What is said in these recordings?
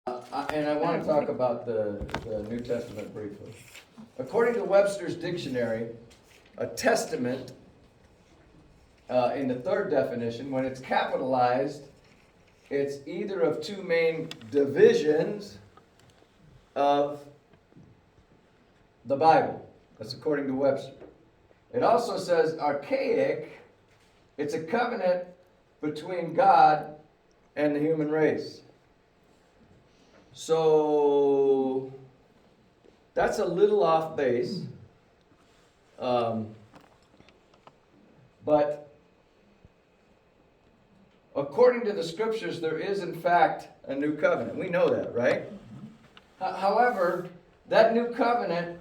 And I want to talk about the New Testament briefly. According to Webster's dictionary, a testament, in the third definition, when it's capitalized, it's either of two main divisions of the Bible. That's according to Webster. It also says archaic. It's a covenant between God and the human race. So that's a little off base. But according to the scriptures, there is in fact a new covenant. We know that, right? However, that new covenant,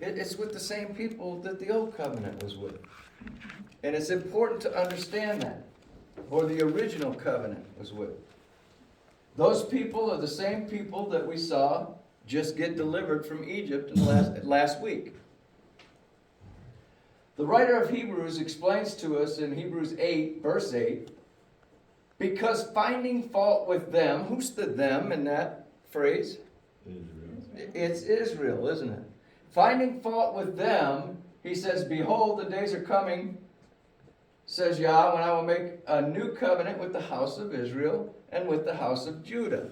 it's with the same people that the old covenant was with. And it's important to understand that. Or the original covenant was with. Those people are the same people that we saw just get delivered from Egypt in last week. The writer of Hebrews explains to us in Hebrews 8, verse 8, because finding fault with them, who's the them in that phrase? Israel. It's Israel, isn't it? Finding fault with them, he says, behold, the days are coming, says Yah, when I will make a new covenant with the house of Israel and with the house of Judah.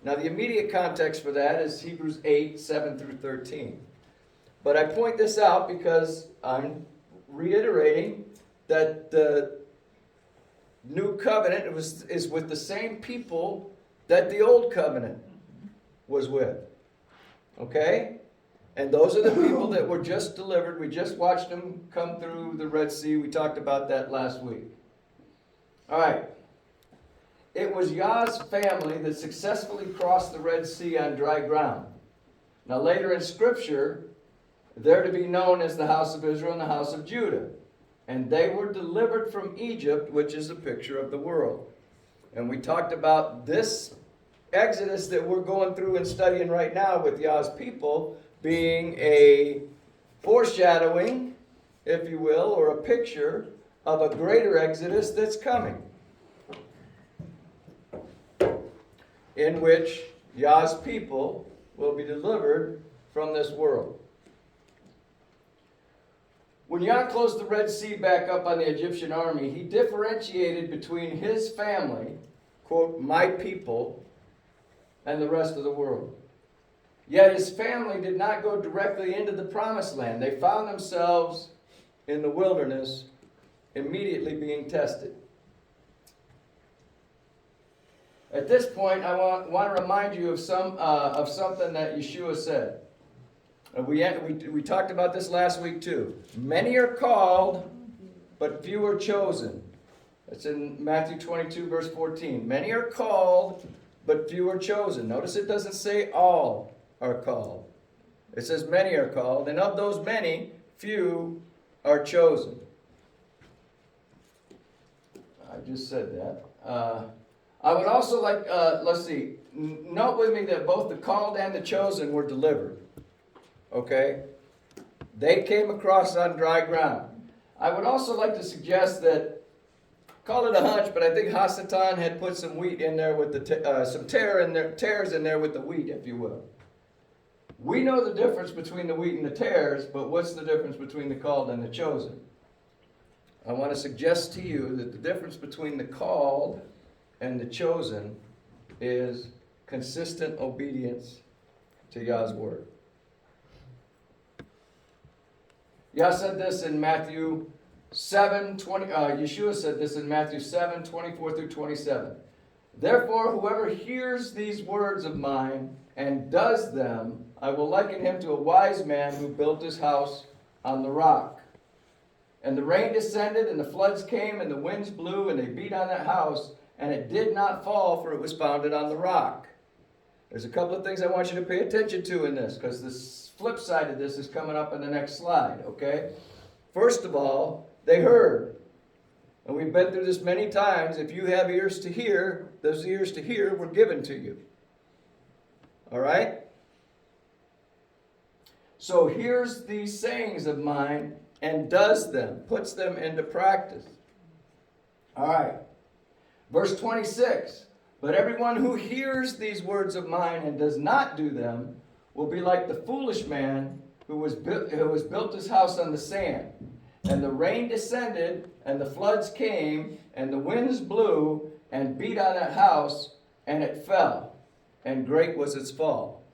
Now the immediate context for that is Hebrews 8, 7 through 13. But I point this out because I'm reiterating that the new covenant is with the same people that the old covenant was with. Okay? And those are the people that were just delivered. We just watched them come through the Red Sea. We talked about that last week. All right. It was Yah's family that successfully crossed the Red Sea on dry ground. Now later in Scripture, they're to be known as the house of Israel and the house of Judah. And they were delivered from Egypt, which is a picture of the world. And we talked about this Exodus that we're going through and studying right now with Yah's people being a foreshadowing, if you will, or a picture of a greater Exodus that's coming, in which Yah's people will be delivered from this world. When Yah closed the Red Sea back up on the Egyptian army, he differentiated between his family, quote, my people, and the rest of the world. Yet his family did not go directly into the promised land. They found themselves in the wilderness, immediately being tested. At this point, I want to remind you of something that Yeshua said. We talked about this last week too. Many are called, but few are chosen. That's in Matthew 22, verse 14. Many are called, but few are chosen. Notice it doesn't say all are called. It says many are called, and of those many, few are chosen. I just said that. I would also like, let's see, note with me that both the called and the chosen were delivered. Okay? They came across on dry ground. I would also like to suggest that, call it a hunch, but I think Hasatan had put some wheat in there with some tares in there with the wheat, if you will. We know the difference between the wheat and the tares, but what's the difference between the called and the chosen? I want to suggest to you that the difference between the called and the chosen is consistent obedience to Yah's word. Yah said this in Matthew 7:20. Yeshua said this in Matthew 7:24 through 27. Therefore, whoever hears these words of mine and does them, I will liken him to a wise man who built his house on the rock. And the rain descended, and the floods came, and the winds blew, and they beat on that house, and it did not fall, for it was founded on the rock. There's a couple of things I want you to pay attention to in this, because the flip side of this is coming up in the next slide, okay? First of all, they heard. And we've been through this many times. If you have ears to hear, those ears to hear were given to you. All right? So hears these sayings of mine and does them, puts them into practice. All right. Verse 26. But everyone who hears these words of mine and does not do them will be like the foolish man who built his house on the sand. And the rain descended, and the floods came, and the winds blew and beat on that house, and it fell, and great was its fall.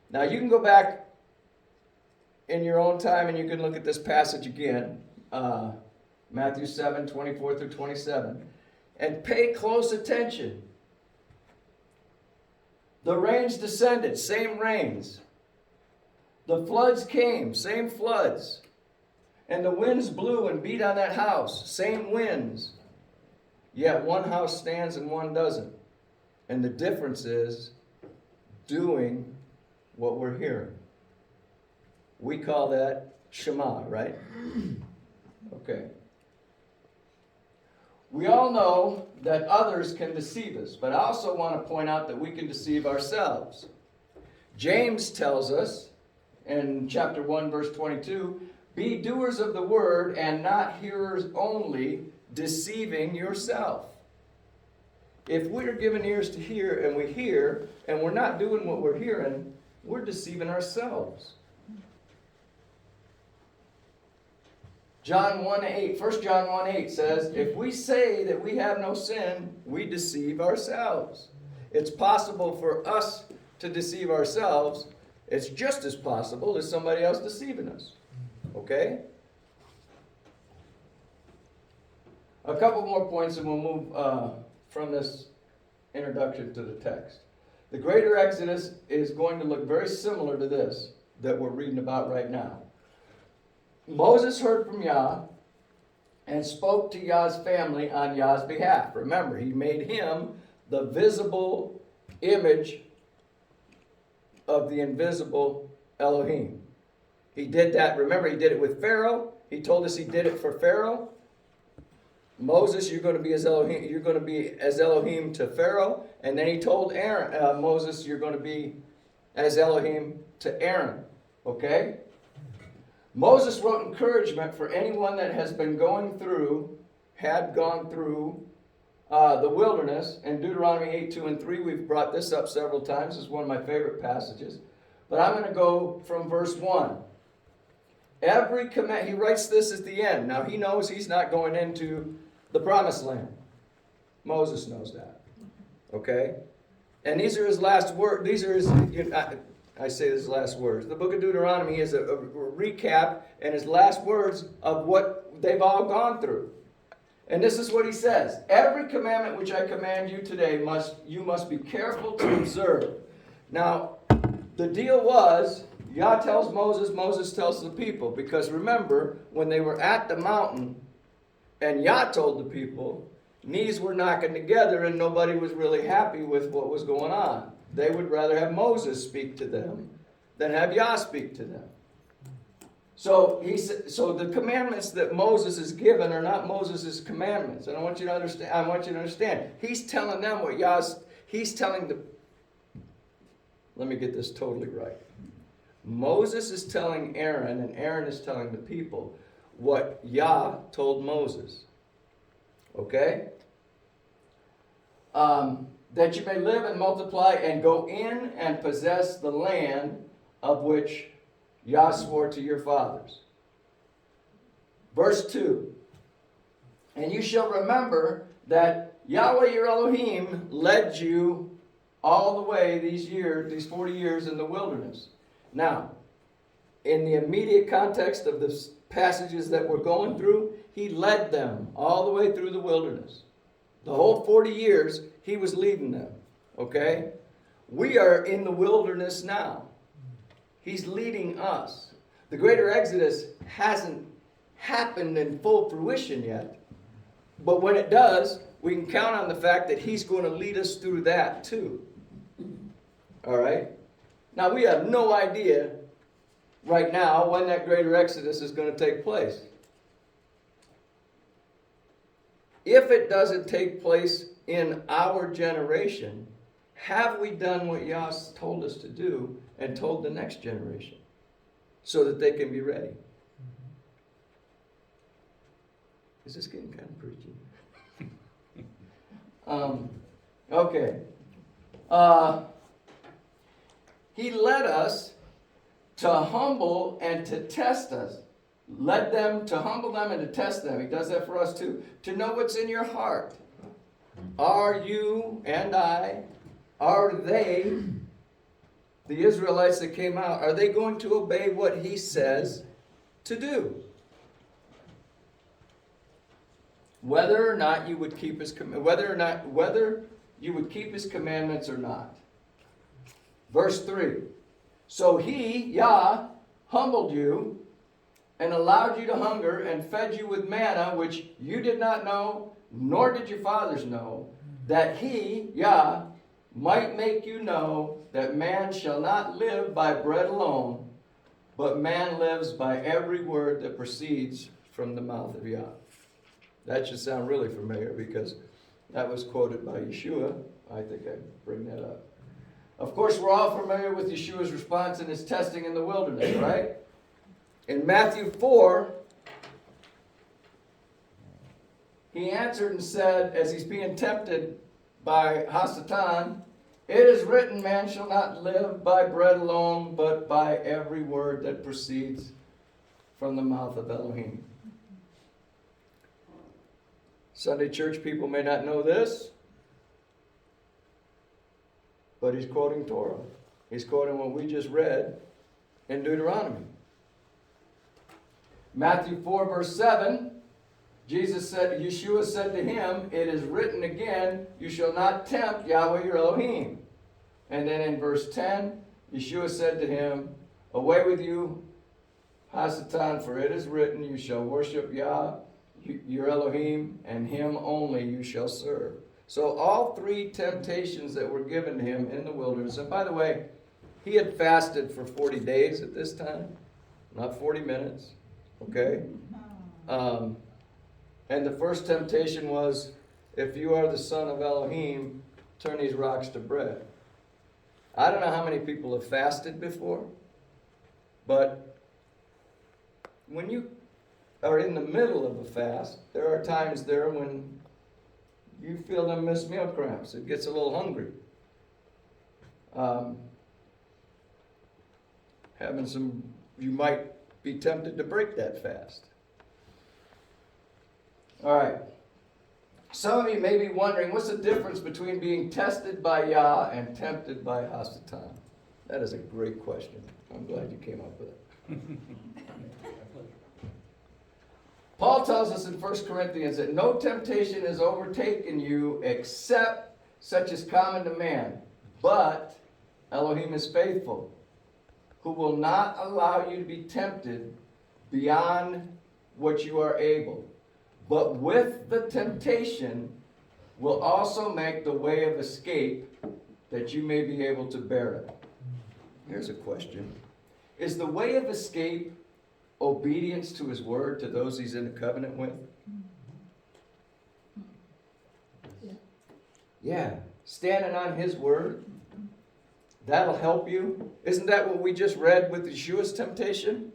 Now you can go back in your own time and you can look at this passage again, Matthew 7, 24 through 27, and pay close attention. The rains descended, same rains. The floods came, same floods. And the winds blew and beat on that house, same winds. Yet one house stands and one doesn't. And the difference is doing what we're hearing. We call that Shema, right? Okay. We all know that others can deceive us, but I also want to point out that we can deceive ourselves. James tells us in chapter 1, verse 22, be doers of the word and not hearers only, deceiving yourself. If we're given ears to hear and we hear and we're not doing what we're hearing, we're deceiving ourselves. John 1:8, 1 John 1:8 says, if we say that we have no sin, we deceive ourselves. It's possible for us to deceive ourselves. It's just as possible as somebody else deceiving us. Okay? A couple more points and we'll move from this introduction to the text. The greater Exodus is going to look very similar to this that we're reading about right now. Moses heard from Yah and spoke to Yah's family on Yah's behalf. Remember, he made him the visible image of the invisible Elohim. He did that. Remember, he did it with Pharaoh. He told us he did it for Pharaoh. Moses, you're going to be as Elohim. You're going to be as Elohim to Pharaoh. And then he told Aaron, Moses, you're going to be as Elohim to Aaron. Okay? Moses wrote encouragement for anyone that has been gone through the wilderness. In Deuteronomy 8, 2 and 3, we've brought this up several times. It's one of my favorite passages. But I'm going to go from verse 1. Every command, he writes this at the end. Now he knows he's not going into the promised land. Moses knows that. Okay? And these are his last words. These are his, I say his last words. The book of Deuteronomy is a recap and his last words of what they've all gone through. And this is what he says. Every commandment which I command you today you must be careful to observe. Now, the deal was, Yah tells Moses, Moses tells the people. Because remember, when they were at the mountain, and Yah told the people, knees were knocking together and nobody was really happy with what was going on. They would rather have Moses speak to them than have Yah speak to them. So the commandments that Moses is given are not Moses' commandments. And I want you to understand. He's telling them what he's telling the, let me get this totally right. Moses is telling Aaron, and Aaron is telling the people what Yah told Moses. Okay? That you may live and multiply and go in and possess the land of which Yah swore to your fathers. Verse 2. And you shall remember that Yahweh your Elohim led you all the way these 40 years in the wilderness. Now, in the immediate context of the passages that we're going through, he led them all the way through the wilderness. The whole 40 years, he was leading them. Okay? We are in the wilderness now. He's leading us. The greater Exodus hasn't happened in full fruition yet. But when it does, we can count on the fact that he's going to lead us through that too. All right? Now, we have no idea right now when that greater Exodus is going to take place. If it doesn't take place in our generation, have we done what Yah told us to do and told the next generation so that they can be ready? Is this getting kind of preachy? Okay. He led us to humble and to test us. Led them to humble them and to test them. He does that for us too. To know what's in your heart. Are you and I, are they, the Israelites that came out, are they going to obey what he says to do? Whether or not you would keep his whether you would keep his commandments or not. Verse 3. So he, Yah, humbled you and allowed you to hunger and fed you with manna, which you did not know, nor did your fathers know, that he, Yah, might make you know that man shall not live by bread alone, but man lives by every word that proceeds from the mouth of Yah. That should sound really familiar because that was quoted by Yeshua. I think I bring that up. Of course, we're all familiar with Yeshua's response in his testing in the wilderness, right? In Matthew 4, he answered and said, as he's being tempted by Hasatan, it is written, man shall not live by bread alone, but by every word that proceeds from the mouth of Elohim. Sunday church people may not know this, but he's quoting Torah. He's quoting what we just read in Deuteronomy. Matthew 4, verse 7, Yeshua said to him, it is written again, you shall not tempt Yahweh your Elohim. And then in verse 10, Yeshua said to him, away with you, Hasatan, for it is written, you shall worship Yah, your Elohim, and him only you shall serve. So all three temptations that were given to him in the wilderness, and by the way, he had fasted for 40 days at this time, not 40 minutes, okay? And the first temptation was, if you are the son of Elohim, turn these rocks to bread. I don't know how many people have fasted before, but when you are in the middle of a fast, there are times there when you feel them missed meal cramps. It gets a little hungry. You might be tempted to break that fast. All right. Some of you may be wondering, what's the difference between being tested by Yah and tempted by Hasatan? That is a great question. I'm glad you came up with it. Paul tells us in 1 Corinthians that no temptation has overtaken you except such as common to man. But Elohim is faithful, who will not allow you to be tempted beyond what you are able. But with the temptation will also make the way of escape that you may be able to bear it. Here's a question. Is the way of escape obedience to his word to those he's in a covenant with? Yeah. Standing on his word. That'll help you. Isn't that what we just read with Yeshua's temptation?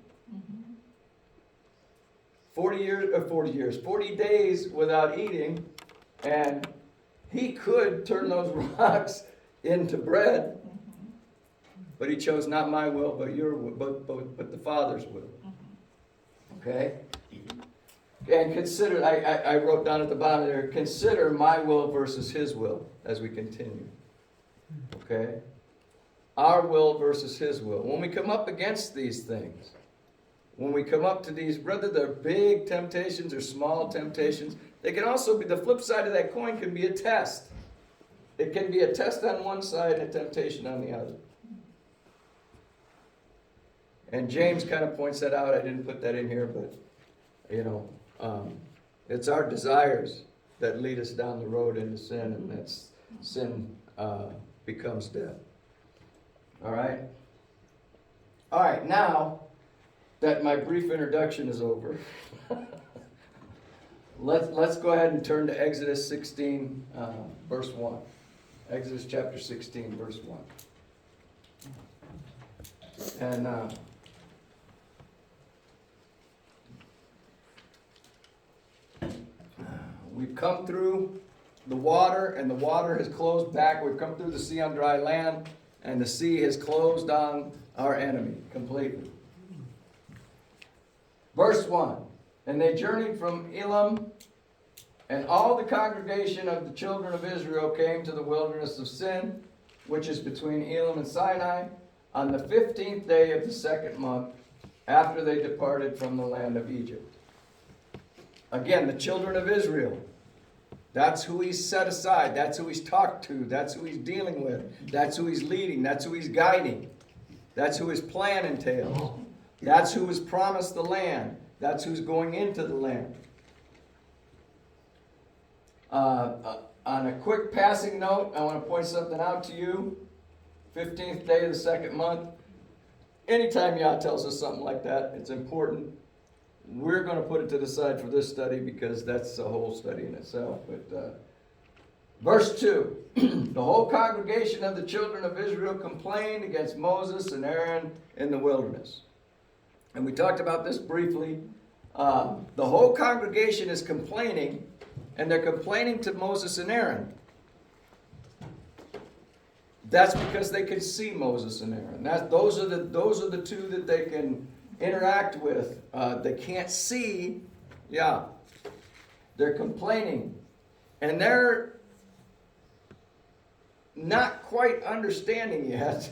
40 days without eating, and he could turn those rocks into bread, but he chose not my will, but your will, but the Father's will. Okay? And consider, I wrote down at the bottom there, consider my will versus his will as we continue. Okay? Our will versus his will. When we come up against these things, when we come up to these, whether they're big temptations or small temptations, they can also be, the flip side of that coin can be a test. It can be a test on one side and a temptation on the other. And James kind of points that out. I didn't put that in here, but, it's our desires that lead us down the road into sin, and that's sin becomes death. All right? All right, now that my brief introduction is over, let's go ahead and turn to Exodus 16, verse 1. Exodus chapter 16, verse 1. And we've come through the water, and the water has closed back. We've come through the sea on dry land, and the sea has closed on our enemy completely. Verse 1, and they journeyed from Elim, and all the congregation of the children of Israel came to the wilderness of Sin, which is between Elim and Sinai, on the 15th day of the second month, after they departed from the land of Egypt. Again, the children of Israel. That's who he's set aside. That's who he's talked to. That's who he's dealing with. That's who he's leading. That's who he's guiding. That's who his plan entails. That's who has promised the land. That's who's going into the land. On a quick passing note, I want to point something out to you. 15th day of the second month. Anytime Yah tells us something like that, it's important. We're going to put it to the side for this study because that's a whole study in itself. But verse 2, the whole congregation of the children of Israel complained against Moses and Aaron in the wilderness. And we talked about this briefly. The whole congregation is complaining, and they're complaining to Moses and Aaron. That's because they can see Moses and Aaron. Those are the two that they can interact with. They can't see. Yeah. They're complaining. And they're not quite understanding yet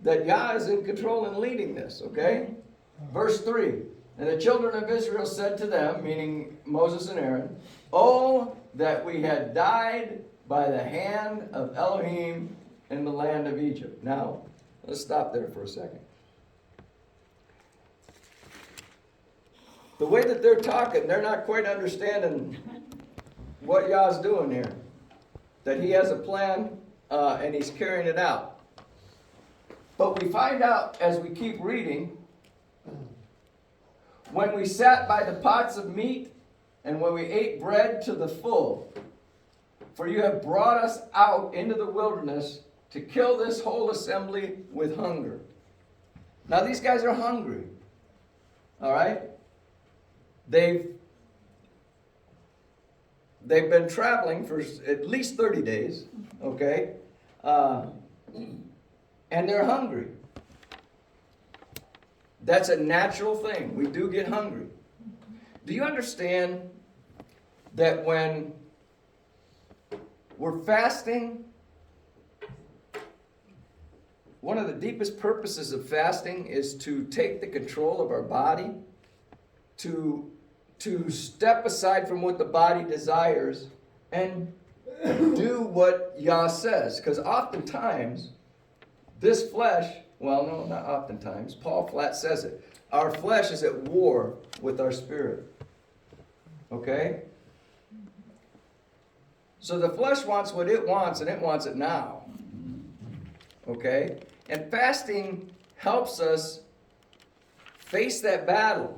that Yah is in control and leading this, okay? Verse 3, and the children of Israel said to them, meaning Moses and Aaron, "Oh, that we had died by the hand of Elohim in the land of Egypt." Now, let's stop there for a second. The way that they're talking, they're not quite understanding what Yah's doing here. That he has a plan and he's carrying it out. But we find out as we keep reading, when we sat by the pots of meat and when we ate bread to the full, for you have brought us out into the wilderness to kill this whole assembly with hunger. Now these guys are hungry. All right? They've been traveling for at least 30 days, okay? And they're hungry. That's a natural thing. We do get hungry. Do you understand that when we're fasting, one of the deepest purposes of fasting is to take the control of our body, to step aside from what the body desires and do what Yah says. Because oftentimes, this flesh, well, no, not oftentimes, Paul flat says it. Our flesh is at war with our spirit. Okay? So the flesh wants what it wants, and it wants it now. Okay? And fasting helps us face that battle.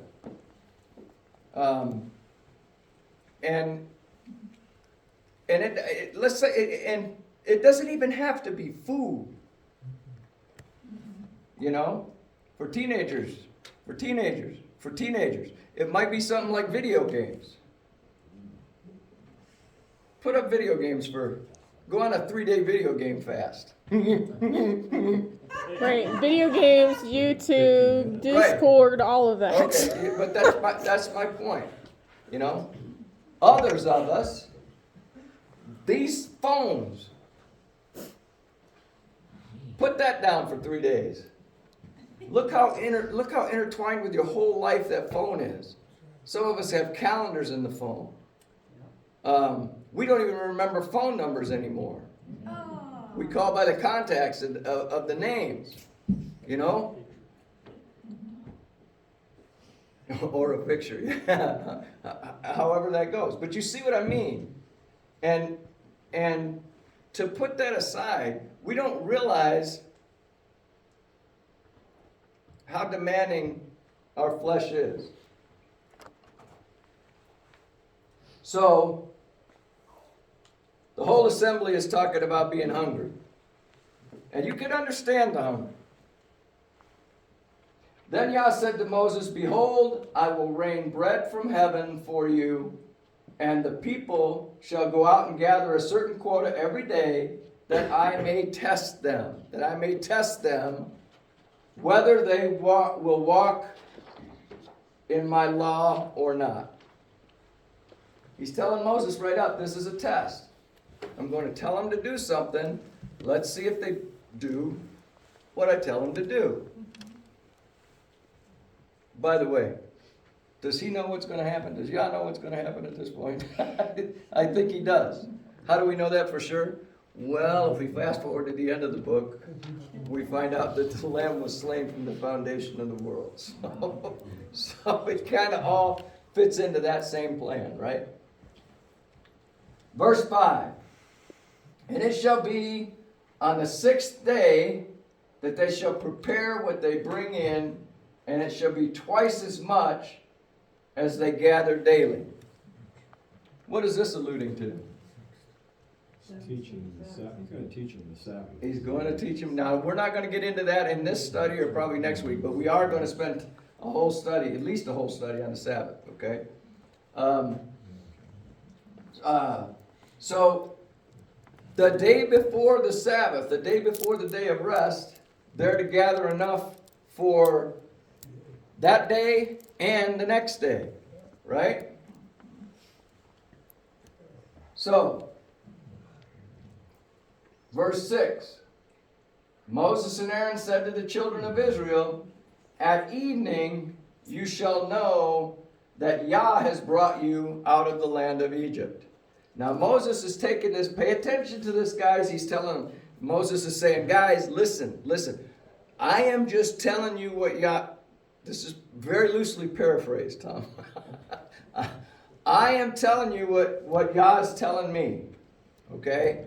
Let's say, and it doesn't even have to be food. You know, for teenagers, it might be something like video games. Put up video games go on a 3-day video game fast. Right, video games, YouTube, Discord, right. All of that. Okay, but that's my point. You know, others of us, these phones, put that down for 3 days. Look how intertwined with your whole life that phone is. Some of us have calendars in the phone. We don't even remember phone numbers anymore. We call by the contacts of the names, you know? Or a picture, however that goes. But you see what I mean? And to put that aside, we don't realize how demanding our flesh is. So, the whole assembly is talking about being hungry. And you can understand the hunger. Then Yah said to Moses, "Behold, I will rain bread from heaven for you, And the people shall go out and gather a certain quota every day, that I may test them. That I may test them whether they will walk in my law or not. He's telling Moses right out, this is a test. I'm going to tell them to do something. Let's see if they do what I tell them to do. By the way, does he know what's going to happen? Does Yah know what's going to happen at this point? I think he does. How do we know that for sure? Well, if we fast forward to the end of the book, we find out that the Lamb was slain from the foundation of the world. So it kind of all fits into that same plan, right? Verse 5. And it shall be on the 6th day that they shall prepare what they bring in, and it shall be twice as much as they gather daily. What is this alluding to? Teaching the Sabbath. He's going to teach him the Sabbath. He's going to teach him. Now, we're not going to get into that in this study or probably next week, but we are going to spend a whole study, at least a whole study on the Sabbath, okay? So, the day before the Sabbath, the day before the day of rest, they're to gather enough for that day and the next day, right? So, verse 6, Moses and Aaron said to the children of Israel, at evening you shall know that Yah has brought you out of the land of Egypt. Now Moses is taking this, pay attention to this, guys. He's telling them, Moses is saying, guys, listen. I am just telling you what Yah, this is very loosely paraphrased, Tom. I am telling you what Yah is telling me, okay?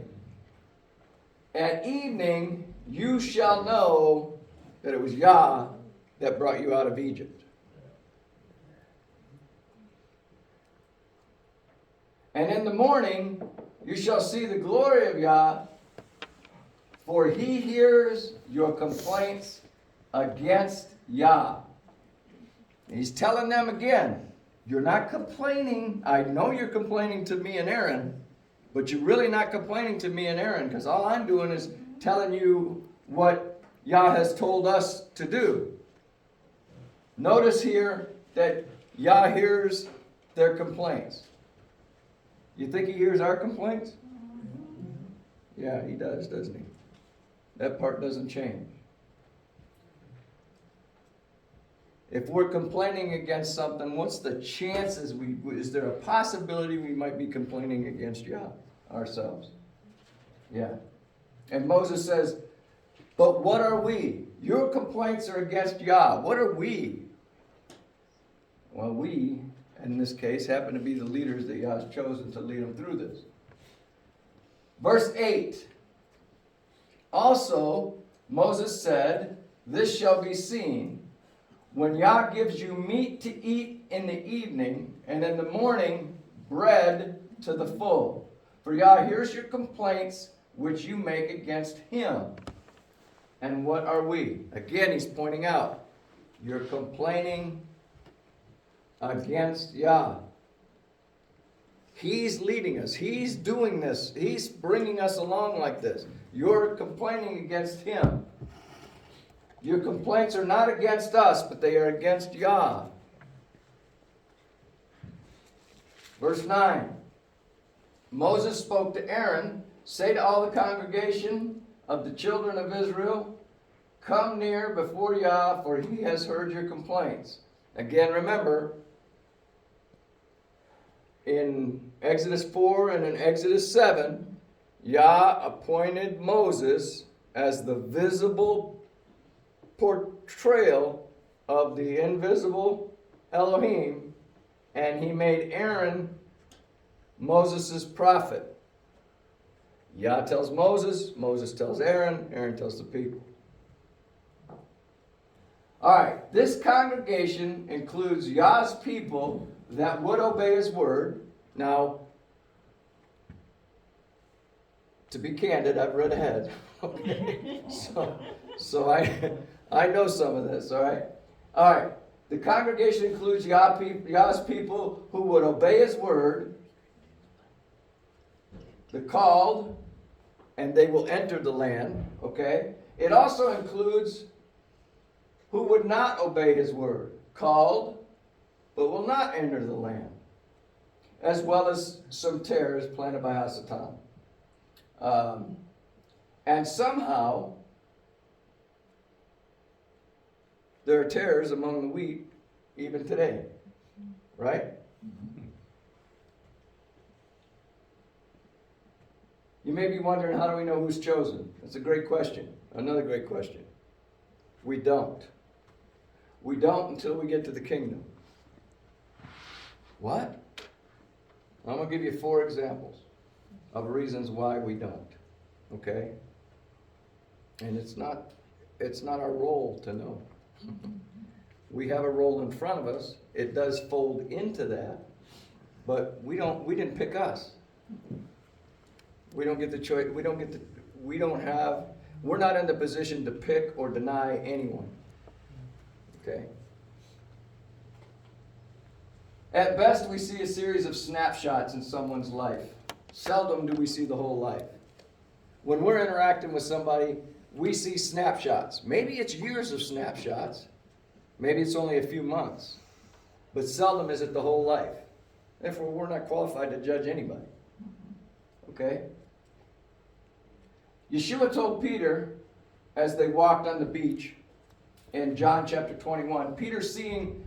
At evening, you shall know that it was Yah that brought you out of Egypt. And in the morning, you shall see the glory of Yah, for he hears your complaints against Yah. He's telling them again, you're not complaining. I know you're complaining to me and Aaron, but you're really not complaining to me and Aaron, because all I'm doing is telling you what Yah has told us to do. Notice here that Yah hears their complaints. You think he hears our complaints? Yeah, he does, doesn't he? That part doesn't change. If we're complaining against something, what's the chances is there a possibility we might be complaining against Yah ourselves? Yeah. And Moses says, but what are we? Your complaints are against Yah. What are we? Well, we, in this case, happen to be the leaders that Yah has chosen to lead them through this. Verse 8. Also, Moses said, this shall be seen when Yah gives you meat to eat in the evening, and in the morning bread to the full. For Yah hears your complaints which you make against him. And what are we? Again, he's pointing out, you're complaining against Yah. He's leading us. He's doing this. He's bringing us along like this. You're complaining against him. Your complaints are not against us, but they are against Yah. Verse 9. Moses spoke to Aaron, say to all the congregation of the children of Israel, come near before Yah, for he has heard your complaints. Again, remember, in Exodus 4 and in Exodus 7, Yah appointed Moses as the visible portrayal of the invisible Elohim, and he made Aaron Moses' prophet. Yah tells Moses, Moses tells Aaron, Aaron tells the people. All right, this congregation includes Yah's people that would obey his word. Now, to be candid, I've read ahead. Okay, so I know some of this. All right. The congregation includes Yah's people who would obey his word, the called, and they will enter the land, okay? It also includes who would not obey his word, called, but will not enter the land, as well as some tares planted by Hasatan. And somehow, there are tares among the wheat even today, right? You may be wondering, how do we know who's chosen? That's a great question. Another great question. We don't. We don't until we get to the kingdom. What? I'm going to give you 4 examples of reasons why we don't. Okay? And it's not our role to know. We have a role in front of us. It does fold into that, but we didn't pick us. We don't get the choice. We're not in the position to pick or deny anyone. Okay? At best, we see a series of snapshots in someone's life. Seldom do we see the whole life. When we're interacting with somebody, we see snapshots. Maybe it's years of snapshots. Maybe it's only a few months. But seldom is it the whole life. Therefore, we're not qualified to judge anybody. Okay? Yeshua told Peter, as they walked on the beach in John chapter 21, Peter seeing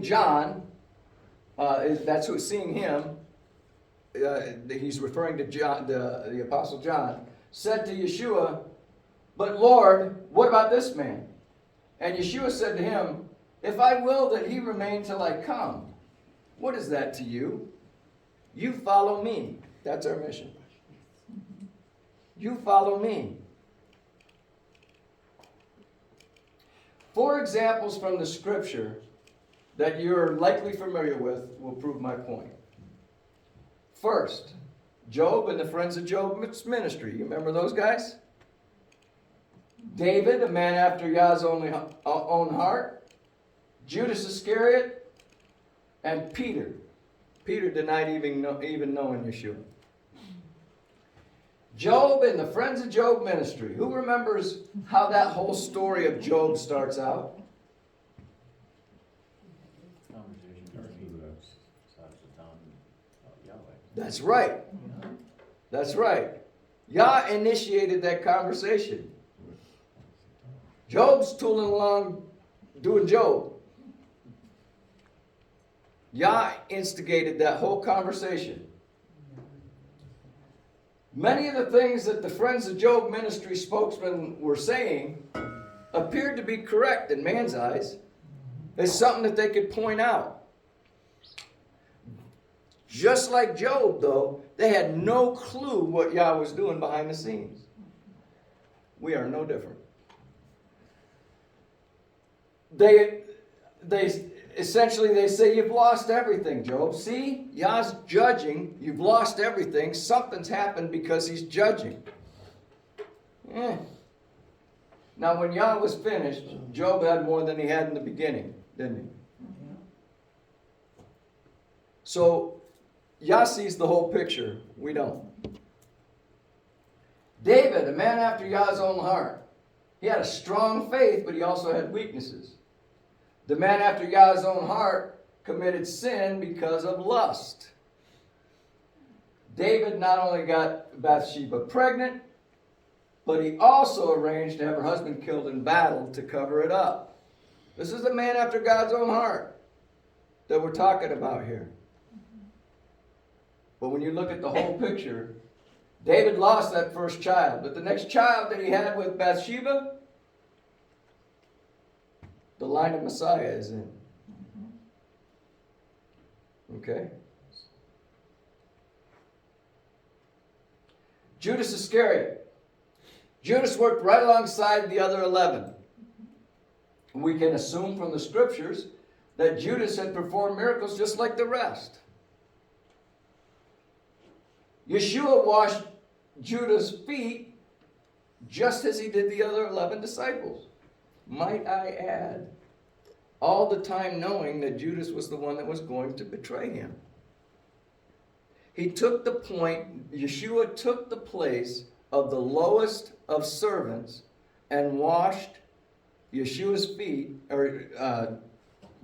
John, that's who seeing him, he's referring to John, the Apostle John, said to Yeshua, "But Lord, what about this man?" And Yeshua said to him, "If I will that he remain till I come, what is that to you? You follow me." That's our mission. You follow me. 4 examples from the scripture that you're likely familiar with will prove my point. First, Job and the friends of Job's ministry. You remember those guys? David, a man after Yah's own heart. Judas Iscariot, and Peter. Peter denied even knowing Yeshua. Job and the friends of Job ministry. Who remembers how that whole story of Job starts out? That's right. That's right. Yah initiated that conversation. Job's tooling along doing Job. Yah instigated that whole conversation. Many of the things that the Friends of Job ministry spokesmen were saying appeared to be correct in man's eyes. It's something that they could point out. Just like Job, though, they had no clue what Yah was doing behind the scenes. We are no different. They essentially say, "You've lost everything, Job. See, Yah's judging. You've lost everything. Something's happened because he's judging." Now, when Yah was finished, Job had more than he had in the beginning, didn't he? So, Yah sees the whole picture. We don't. David, a man after Yah's own heart. He had a strong faith, but he also had weaknesses. The man after Yah's own heart committed sin because of lust. David not only got Bathsheba pregnant, but he also arranged to have her husband killed in battle to cover it up. This is a man after God's own heart that we're talking about here. But when you look at the whole picture, David lost that first child. But the next child that he had with Bathsheba, the line of Messiah is in. Okay? Judas Iscariot. Judas worked right alongside the other 11. We can assume from the scriptures that Judas had performed miracles just like the rest. Yeshua washed Judas' feet just as he did the other 11 disciples. Might I add, all the time knowing that Judas was the one that was going to betray him. Yeshua took the place of the lowest of servants and washed Yeshua's feet, or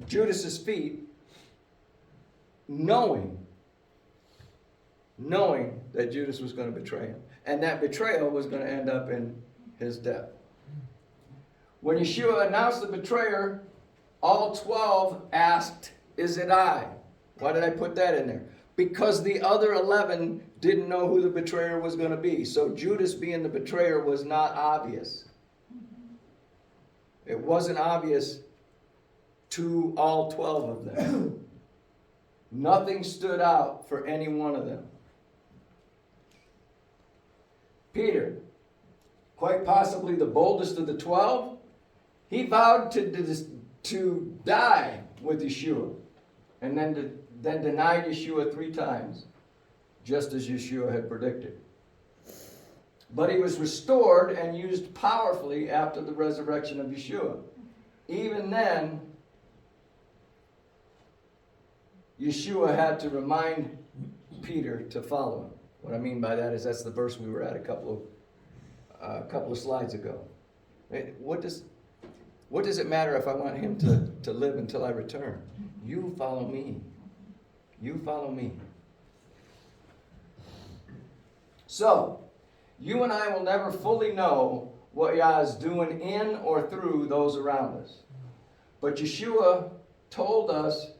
Judas's feet, knowing that Judas was going to betray him. And that betrayal was going to end up in his death. When Yeshua announced the betrayer, all 12 asked, "Is it I?" Why did I put that in there? Because the other 11 didn't know who the betrayer was going to be. So Judas being the betrayer was not obvious. It wasn't obvious to all 12 of them. Nothing stood out for any one of them. Peter, quite possibly the boldest of the 12, he vowed to die with Yeshua, and then denied Yeshua 3 times, just as Yeshua had predicted. But he was restored and used powerfully after the resurrection of Yeshua. Even then, Yeshua had to remind Peter to follow him. What I mean by that is that's the verse we were at a couple of slides ago. What does it matter if I want him to live until I return? You follow me. You follow me. So, you and I will never fully know what Yah is doing in or through those around us. But Yeshua told us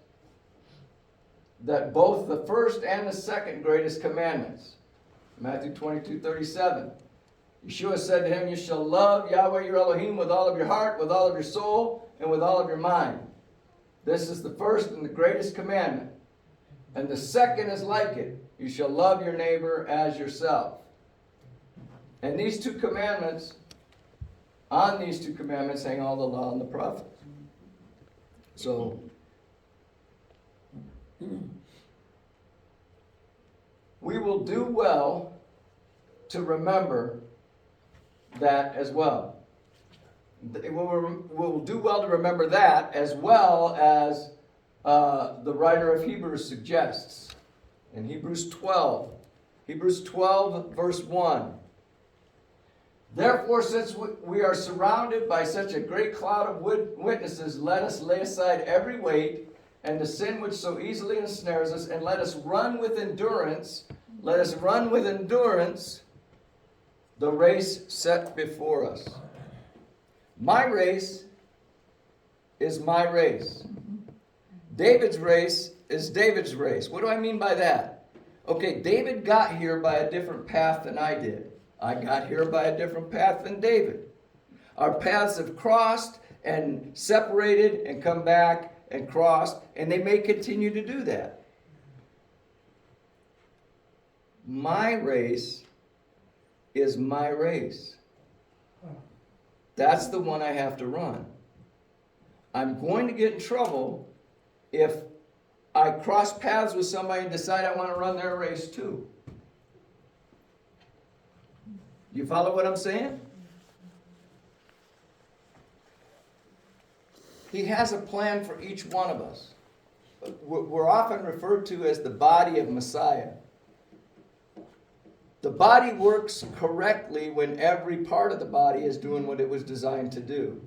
that both the first and the second greatest commandments, Matthew 22:37, Yeshua said to him, "You shall love Yahweh your Elohim with all of your heart, with all of your soul, and with all of your mind. This is the first and the greatest commandment. And the second is like it. You shall love your neighbor as yourself." And these 2 commandments, on these 2 commandments hang all the law and the prophets. So, we will do well to remember that as well. We'll do well to remember that as well as the writer of Hebrews suggests. In Hebrews 12 verse 1. "Therefore, since we are surrounded by such a great cloud of witnesses, let us lay aside every weight and the sin which so easily ensnares us, and let us run with endurance the race set before us." My race is my race. David's race is David's race. What do I mean by that? Okay, David got here by a different path than I did. I got here by a different path than David. Our paths have crossed and separated and come back and crossed, and they may continue to do that. My race is my race. That's the one I have to run. I'm going to get in trouble if I cross paths with somebody and decide I want to run their race too. You follow what I'm saying? He has a plan for each one of us. We're often referred to as the body of Messiah. The body works correctly when every part of the body is doing what it was designed to do.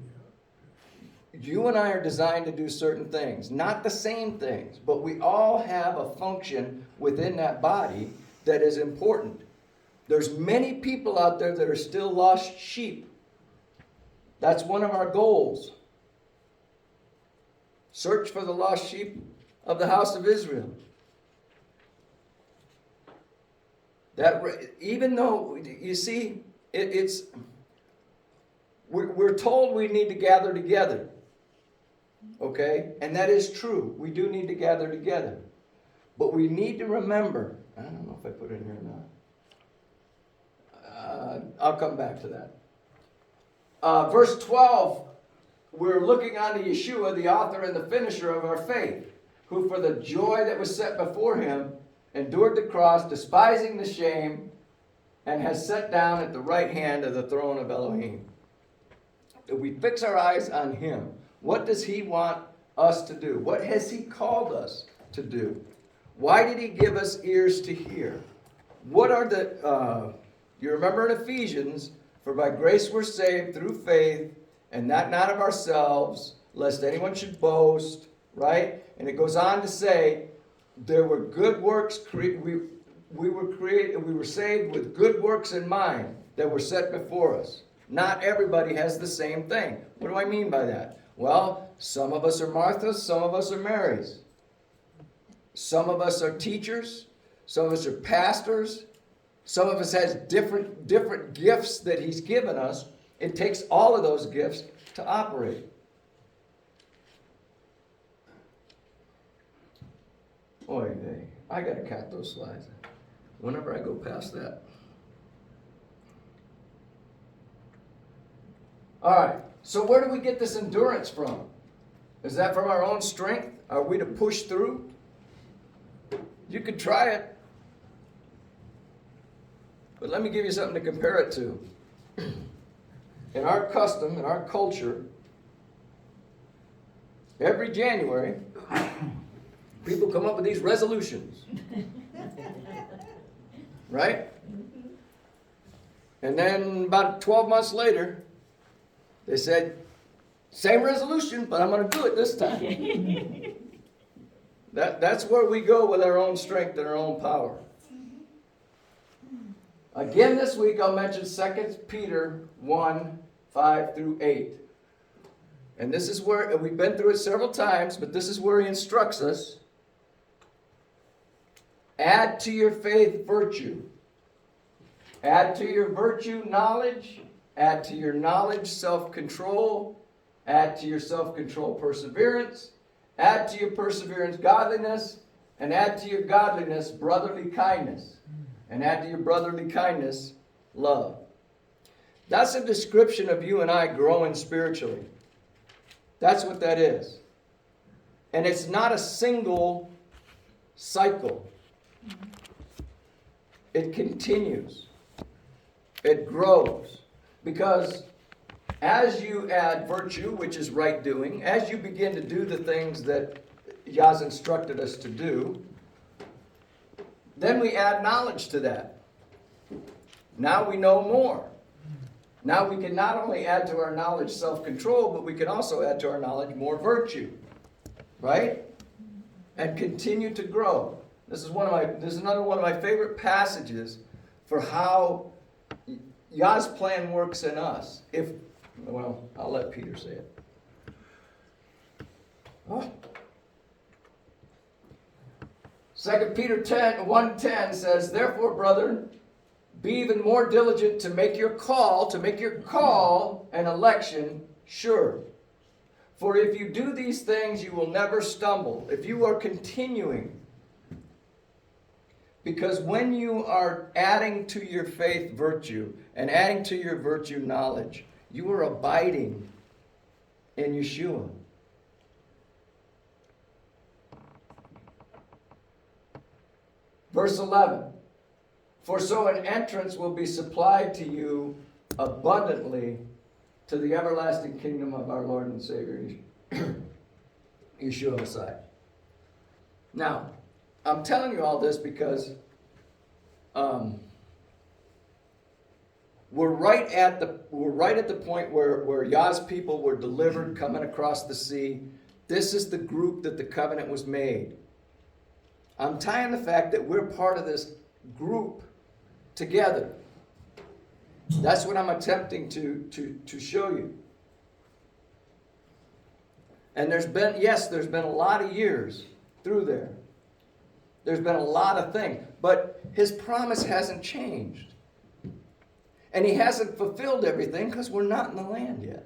You and I are designed to do certain things, not the same things, but we all have a function within that body that is important. There's many people out there that are still lost sheep. That's one of our goals. Search for the lost sheep of the house of Israel. That even though, you see, we're told we need to gather together. Okay? And that is true. We do need to gather together. But we need to remember, I don't know if I put it in here or not. I'll come back to that. Verse 12, we're looking unto Yeshua, the author and the finisher of our faith, who for the joy that was set before him endured the cross, despising the shame, and has sat down at the right hand of the throne of Elohim. If we fix our eyes on him, what does he want us to do? What has he called us to do? Why did he give us ears to hear? What are the, you remember in Ephesians, for by grace we're saved through faith, and that not of ourselves, lest anyone should boast, right? And it goes on to say, there were good works, we were saved with good works in mind that were set before us. Not everybody has the same thing. What do I mean by that? Well, some of us are Marthas, some of us are Marys. Some of us are teachers, some of us are pastors, some of us has different gifts that he's given us. It takes all of those gifts to operate. Oy vey. I gotta cut those slides whenever I go past that. All right, so where do we get this endurance from? Is that from our own strength? Are we to push through? You could try it. But let me give you something to compare it to. In our custom, in our culture, every January, people come up with these resolutions. Right? And then about 12 months later, they said, same resolution, but I'm going to do it this time. That's where we go with our own strength and our own power. Again this week I'll mention 2 Peter 1, 5 through 8. And this is where, we've been through it several times, but this is where he instructs us. Add to your faith virtue. Add to your virtue knowledge. Add to your knowledge self-control. Add to your self-control perseverance. Add to your perseverance godliness. And add to your godliness brotherly kindness. And add to your brotherly kindness love. That's a description of you and I growing spiritually. That's what that is. And it's not a single cycle. It continues. It grows. Because as you add virtue, which is right doing, as you begin to do the things that Yah's instructed us to do, then we add knowledge to that. Now we know more. Now we can not only add to our knowledge self-control, but we can also add to our knowledge more virtue. Right? And continue to grow. This is another one of my favorite passages for how Yah's plan works in us. I'll let Peter say it. Oh. 2 Peter 1:10 says, therefore, brethren, be even more diligent to make your call and election sure. For if you do these things, you will never stumble. If you are continuing. Because when you are adding to your faith virtue and adding to your virtue knowledge, you are abiding in Yeshua. Verse 11, for so an entrance will be supplied to you abundantly to the everlasting kingdom of our Lord and Savior, Yeshua Messiah. Now, I'm telling you all this because we're right at the point where Yah's people were delivered, coming across the sea. This is the group that the covenant was made. I'm tying the fact that we're part of this group together. That's what I'm attempting to show you. And there's been a lot of years through there. There's been a lot of things, but his promise hasn't changed. And he hasn't fulfilled everything because we're not in the land yet.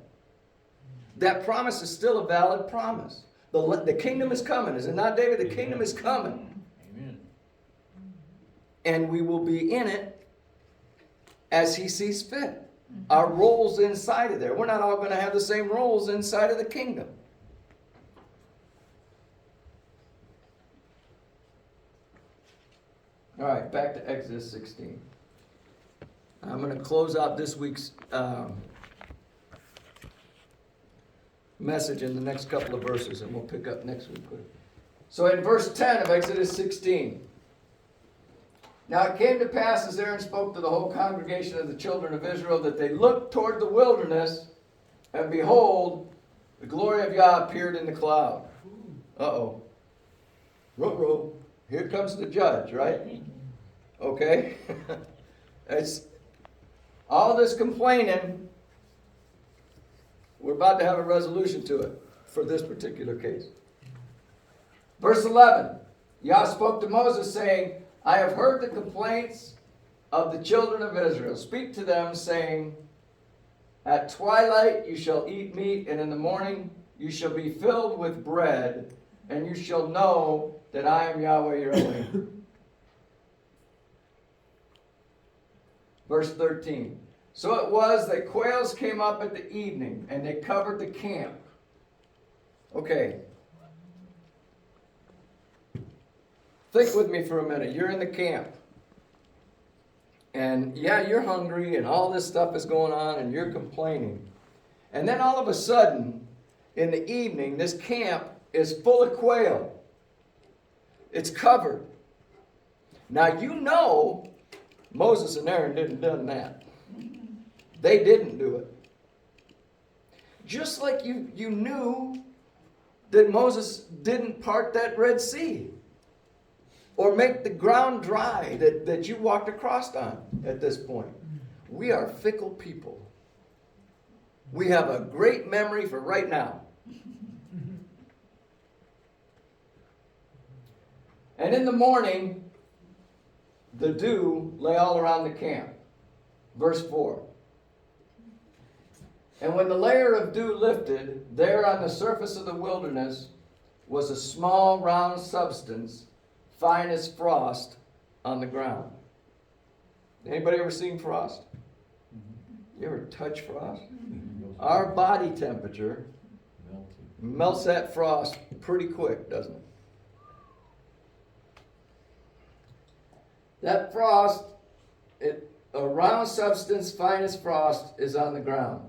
That promise is still a valid promise. The kingdom is coming. Is it not, David? The kingdom is coming. Amen. And we will be in it as he sees fit. Our roles inside of there. We're not all going to have the same roles inside of the kingdom. All right, back to Exodus 16. I'm going to close out this week's message in the next couple of verses, and we'll pick up next week with So in verse 10 of Exodus 16, now it came to pass as Aaron spoke to the whole congregation of the children of Israel that they looked toward the wilderness, and behold, the glory of Yah appeared in the cloud. Uh-oh. Ruh-roh. Here comes the judge, right? Okay. It's all this complaining. We're about to have a resolution to it for this particular case. Verse 11. Yah spoke to Moses, saying, I have heard the complaints of the children of Israel. Speak to them, saying, at twilight you shall eat meat, and in the morning you shall be filled with bread, and you shall know that I am Yahweh your Elohim. Verse 13. So it was that quails came up at the evening, and they covered the camp. Okay. Think with me for a minute. You're in the camp. And yeah, you're hungry, and all this stuff is going on, and you're complaining. And then all of a sudden, in the evening, this camp is full of quail. It's covered. Now you know Moses and Aaron didn't do that. They didn't do it. Just like you knew that Moses didn't part that Red Sea or make the ground dry that you walked across on at this point. We are fickle people. We have a great memory for right now. And in the morning, the dew lay all around the camp. Verse 4. And when the layer of dew lifted, there on the surface of the wilderness was a small round substance, fine as frost, on the ground. Anybody ever seen frost? You ever touch frost? Our body temperature melts that frost pretty quick, doesn't it? That frost, a round substance fine as frost, is on the ground.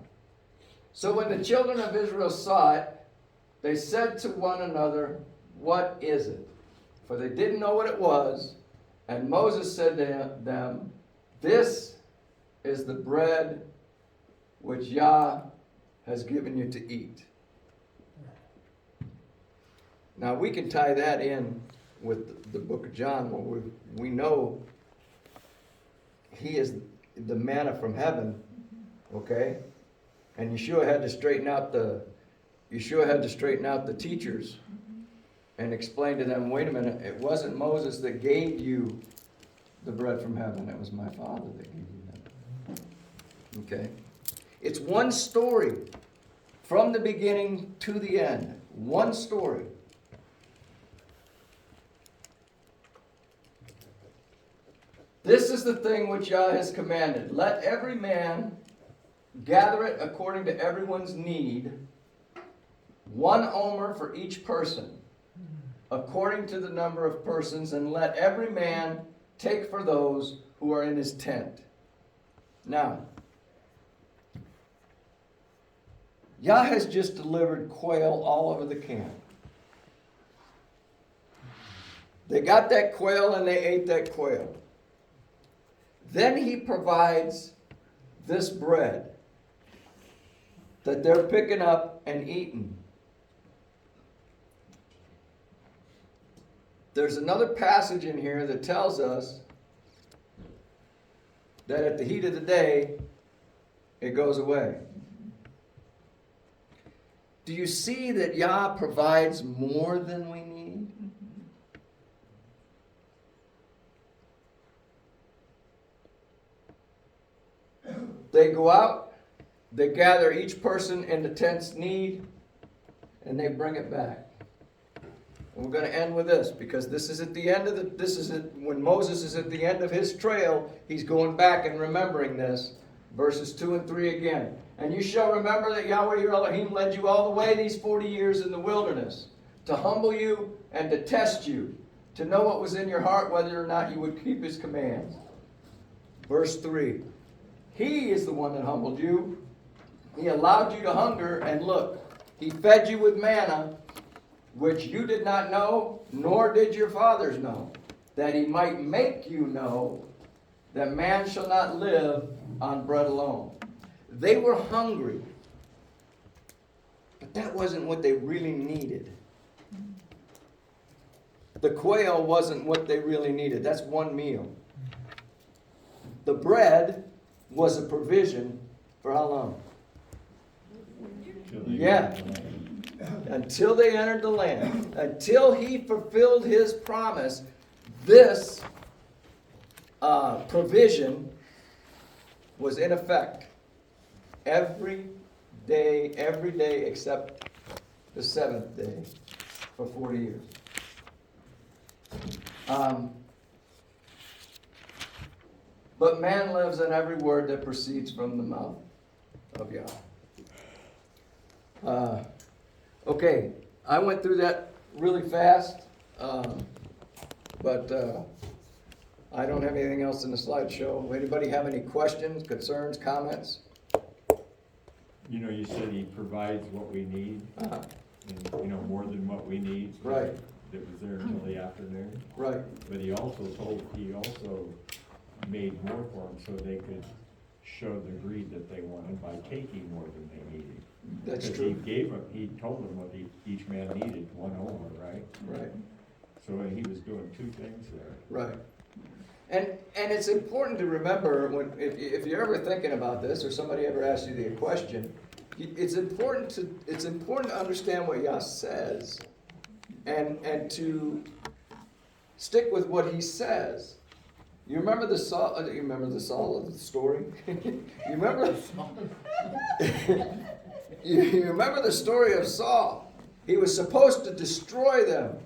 So when the children of Israel saw it, they said to one another, what is it? For they didn't know what it was. And Moses said to them, this is the bread which Yah has given you to eat. Now we can tie that in with the book of John, where we know he is the manna from heaven, okay? And Yeshua had to straighten out the teachers and explain to them, wait a minute, it wasn't Moses that gave you the bread from heaven, it was my Father that gave you that. Okay? It's one story from the beginning to the end. One story. This is the thing which Yah has commanded. Let every man gather it according to everyone's need, 1 omer for each person, according to the number of persons, and let every man take for those who are in his tent. Now, Yah has just delivered quail all over the camp. They got that quail and they ate that quail. Then he provides this bread that they're picking up and eating. There's another passage in here that tells us that at the heat of the day, it goes away. Do you see that Yah provides more than we need? They go out, they gather each person in the tent's need, and they bring it back. And we're going to end with this, because this is at the end of when Moses is at the end of his trail, he's going back and remembering this. Verses 2 and 3 again. And you shall remember that Yahweh your Elohim led you all the way these 40 years in the wilderness, to humble you and to test you, to know what was in your heart, whether or not you would keep his commands. Verse 3. He is the one that humbled you. He allowed you to hunger, and look, he fed you with manna which you did not know, nor did your fathers know, that he might make you know that man shall not live on bread alone. They were hungry, but that wasn't what they really needed. The quail wasn't what they really needed. That's one meal. The bread was a provision for how long? Yeah. Until they entered the land. Until he fulfilled his promise, this provision was in effect every day except the seventh day for 40 years. But man lives on every word that proceeds from the mouth of Yahweh. Okay, I went through that really fast, but I don't have anything else in the slideshow. Anybody have any questions, concerns, comments? You know, you said he provides what we need, Uh-huh. and, you know, more than what we need. Right. That was there until the afternoon. Right, But he also made more for them so they could show the greed that they wanted by taking more than they needed. that's Because true. he told them what each man needed, one over, right? Right, So he was doing two things there. right. And it's important to remember if you're ever thinking about this, or somebody ever asks you the question, it's important to understand what Yah says, and to stick with what he says. You remember the Saul of the story? You remember you remember the story of Saul? He was supposed to destroy them.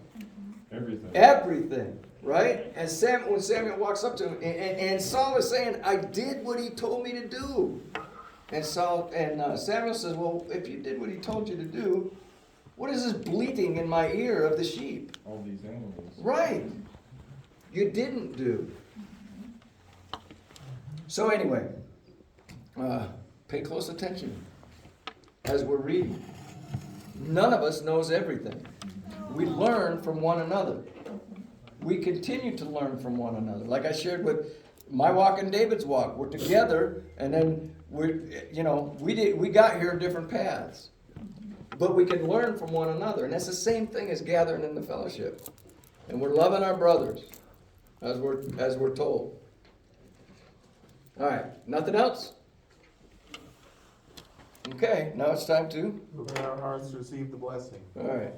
Everything, right? And when Samuel walks up to him, and Saul is saying, "I did what he told me to do." And Samuel says, "Well, if you did what he told you to do, what is this bleating in my ear of the sheep?" All these animals. Right. You didn't do. So anyway, pay close attention as we're reading. None of us knows everything. We learn from one another. We continue to learn from one another. Like I shared with my walk and David's walk. We're together, and then we got here different paths. But we can learn from one another. And that's the same thing as gathering in the fellowship. And we're loving our brothers, as we're told. All right, nothing else? Okay, now it's time to. Open our hearts to receive the blessing. All right.